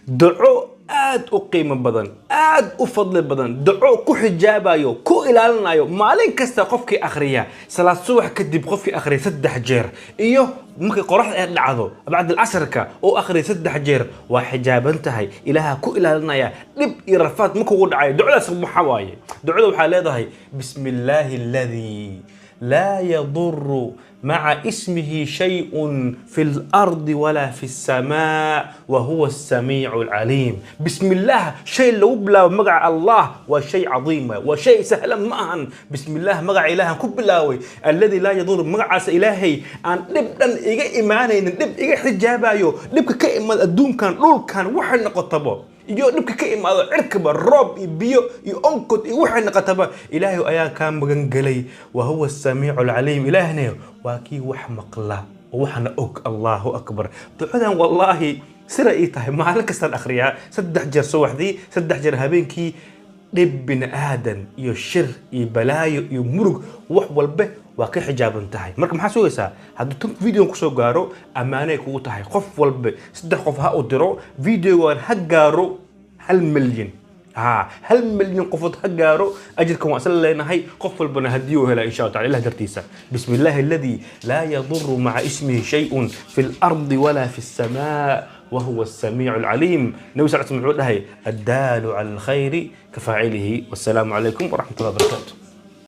دعو aad u qiimo badan aad u fadli badan duco ku xijaabayo ku ilaalinayo maalin kasta qofkii akhriya salaad subax kadib qofkii akhriya 3 jeer iyo markii qoraxda ay dhacdo bacd al-asrka oo akhriya 3 jeer waa xijaaban tahay ilaaha ku ilaalinaya dib iyo rafaad markuu ugu dhacayo ducadaas waxa waaye ducada waxa leedahay bismillaahi alladhi لا يضر مع اسمه شيء في الأرض ولا في السماء وهو السميع العليم بسم الله شيء لو بلا مقع الله وشيء عظيم وشيء سهل معا بسم الله مقع إله كبلاوي الذي لا يضر مقع إلهي أن نبدأ إيجا إيمانين نبدأ إيجا حجابايو نبقى كإما الدوم كان رول كان وحن نقطبه iyo dhibka ka imaado cirkaba roob iyo biyo iyo onkod iyo waxay qataba ilaahay ayaa ka magan galay wa huwa as-sami'ul 'alim ilaahna waa kii wax maqla waxana og Allahu akbar ducadan wallahi sira ay tahay maalin kasta akhriya 3 jeer subaxdii 3 jeer habeenkii dhib bin aadan iyo shir iyo balaayo iyo murug wax walba waa ka xijaaban tahay marka maxaa sugaysaa haddii video ku soo gaaro amaanay kugu tahay qof walba 3 qof ha u diro video ha gaaro 1 milyan 1 milyan qof ha gaaro ajirkan waa saleenahay qof walbana hadiyo hela insha Allah ta'ala dartiisa bismillahi alladhi la yadurru ma'a ismihi shay'un fil ardi wala fis samaa وهو السميع العليم نبي صلى الله عليه وسلم الدال على الخير كفاعله والسلام عليكم ورحمة الله وبركاته